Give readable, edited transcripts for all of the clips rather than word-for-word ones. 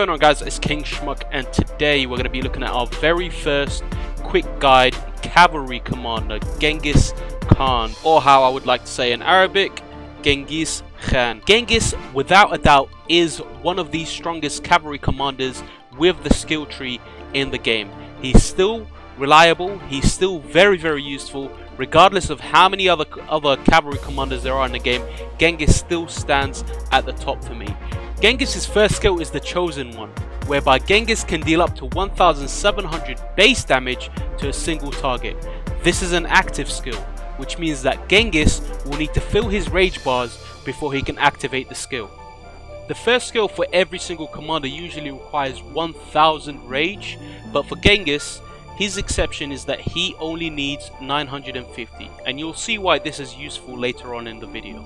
going on, guys? It's King Schmuck, and today we're going to be looking at our very first quick guide cavalry commander, Genghis Khan, or how I would like to say in Arabic, Genghis Khan. Genghis, without a doubt, is one of the strongest cavalry commanders with the skill tree in the game. He's still reliable, he's still very useful. Regardless of how many other cavalry commanders there are in the game, Genghis still stands at the top for me. Genghis' first skill is the Chosen One, whereby Genghis can deal up to 1700 base damage to a single target. This is an active skill, which means that Genghis will need to fill his rage bars before he can activate the skill. The first skill for every single commander usually requires 1000 rage, but for Genghis, his exception is that he only needs 950, and you'll see why this is useful later on in the video.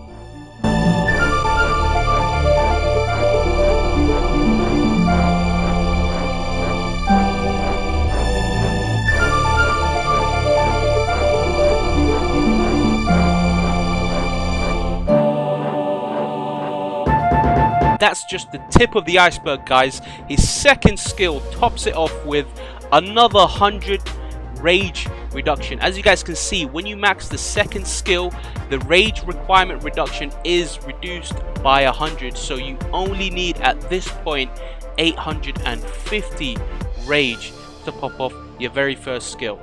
That's just the tip of the iceberg, guys. His second skill tops it off with another 100 rage reduction. As you guys can see, when you max the second skill, the rage requirement reduction is reduced by 100, so you only need at this point 850 rage to pop off your very first skill.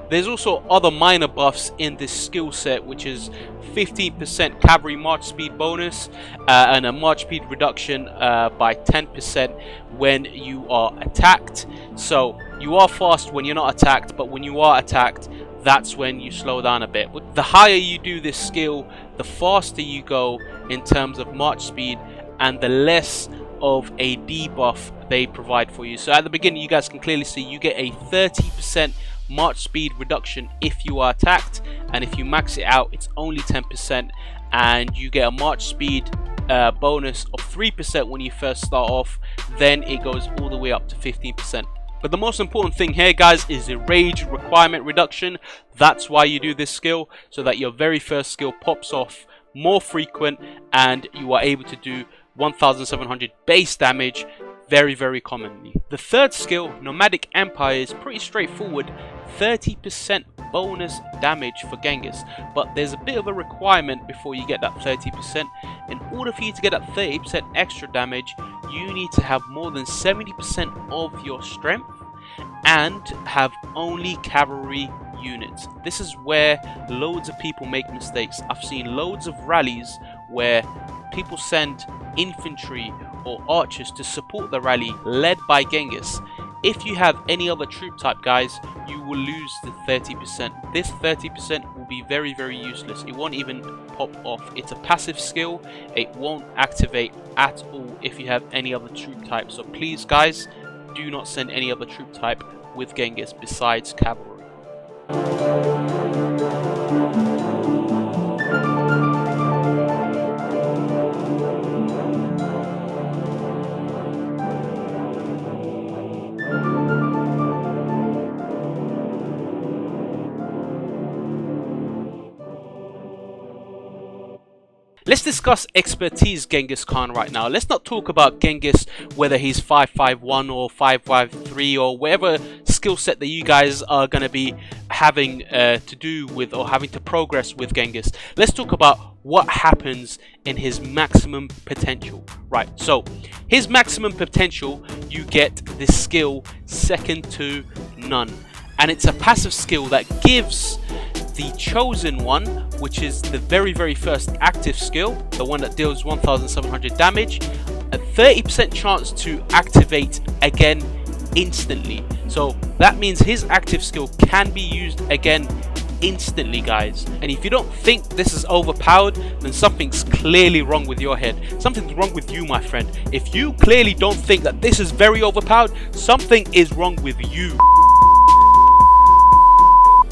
There's also other minor buffs in this skill set, which is 15% cavalry march speed bonus and a march speed reduction by 10% when you are attacked. So you are fast when you're not attacked, but when you are attacked, that's when you slow down a bit. The higher you do this skill, the faster you go in terms of march speed, and the less of a debuff they provide for you. So at the beginning, you guys can clearly see you get a 30% march speed reduction if you are attacked, and if you max it out, it's only 10%, and you get a march speed bonus of 3% when you first start off. Then it goes all the way up to 15%. But the most important thing here, guys, is the rage requirement reduction. That's why you do this skill, so that your very first skill pops off more frequent and you are able to do 1700 base damage very commonly. The third skill, Nomadic Empire, is pretty straightforward. 30% bonus damage for Genghis, but there's a bit of a requirement before you get that 30%. In order for you to get that 30% extra damage, you need to have more than 70% of your strength and have only cavalry units. This is where loads of people make mistakes. I've seen loads of rallies where people send infantry or archers to support the rally led by Genghis. If you have any other troop type, guys, you will lose the 30%. This 30% will be very useless. It won't even pop off. It's a passive skill. It won't activate at all if you have any other troop type. So please, guys, do not send any other troop type with Genghis besides cavalry. Let's discuss expertise Genghis Khan right now. Let's not talk about Genghis, whether he's 551 or 553 or whatever skill set that you guys are going to be having to do with or having to progress with Genghis. Let's talk about what happens in his maximum potential. Right, so his maximum potential, you get this skill second to none. And it's a passive skill that gives the Chosen One, which is the very first active skill, the one that deals 1700 damage, a 30% chance to activate again instantly. So that means his active skill can be used again instantly, guys. And if you don't think this is overpowered, then something's clearly wrong with your head. Something's wrong with you, my friend. If you clearly don't think that this is very overpowered, something is wrong with you.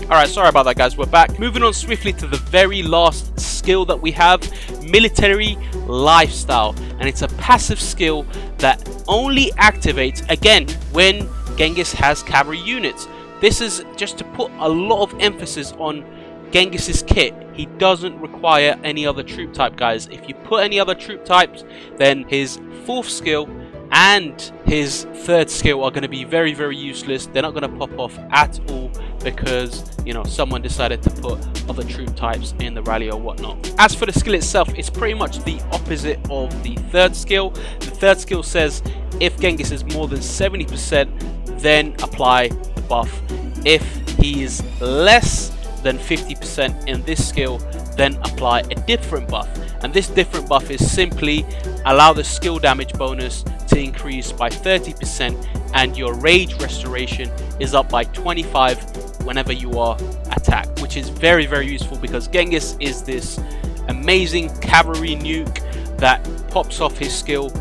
Alright, sorry about that, guys. We're back. Moving on swiftly to the very last skill that we have, Military Lifestyle. And it's a passive skill that only activates, again, when Genghis has cavalry units. This is just to put a lot of emphasis on Genghis's kit. He doesn't require any other troop type, guys. If you put any other troop types, then his fourth skill and his third skill are going to be very, very useless. They're not going to pop off at all because, you know, someone decided to put other troop types in the rally or whatnot. As for the skill itself, it's pretty much the opposite of the third skill. The third skill says if Genghis is more than 70%, then apply the buff. If he is less than 50% in this skill, then apply a different buff. And this different buff is simply allow the skill damage bonus to increase by 30%, and your rage restoration is up by 25 whenever you are attacked, which is very, very useful because Genghis is this amazing cavalry nuke that pops off his skill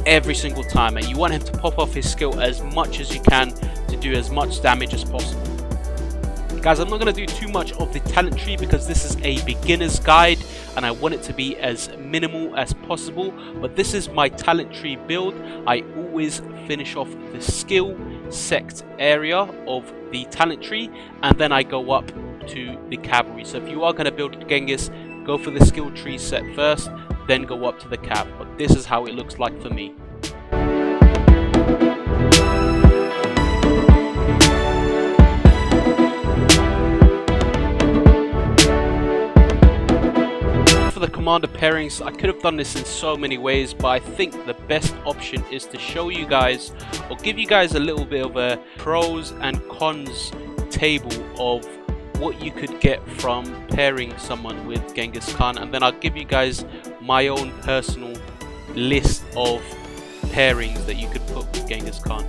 every single time, and you want him to pop off his skill as much as you can to do as much damage as possible. Guys, I'm not going to do too much of the talent tree because this is a beginner's guide and I want it to be as minimal as possible, but this is my talent tree build. I always finish off the skill sect area of the talent tree and then I go up to the cavalry. So if you are going to build Genghis, go for the skill tree set first, then go up to the cav. But this is how it looks like for me. For the commander pairings, I could have done this in so many ways, but I think the best option is to show you guys or give you guys a little bit of a pros and cons table of what you could get from pairing someone with Genghis Khan, and then I'll give you guys my own personal list of pairings that you could put with Genghis Khan.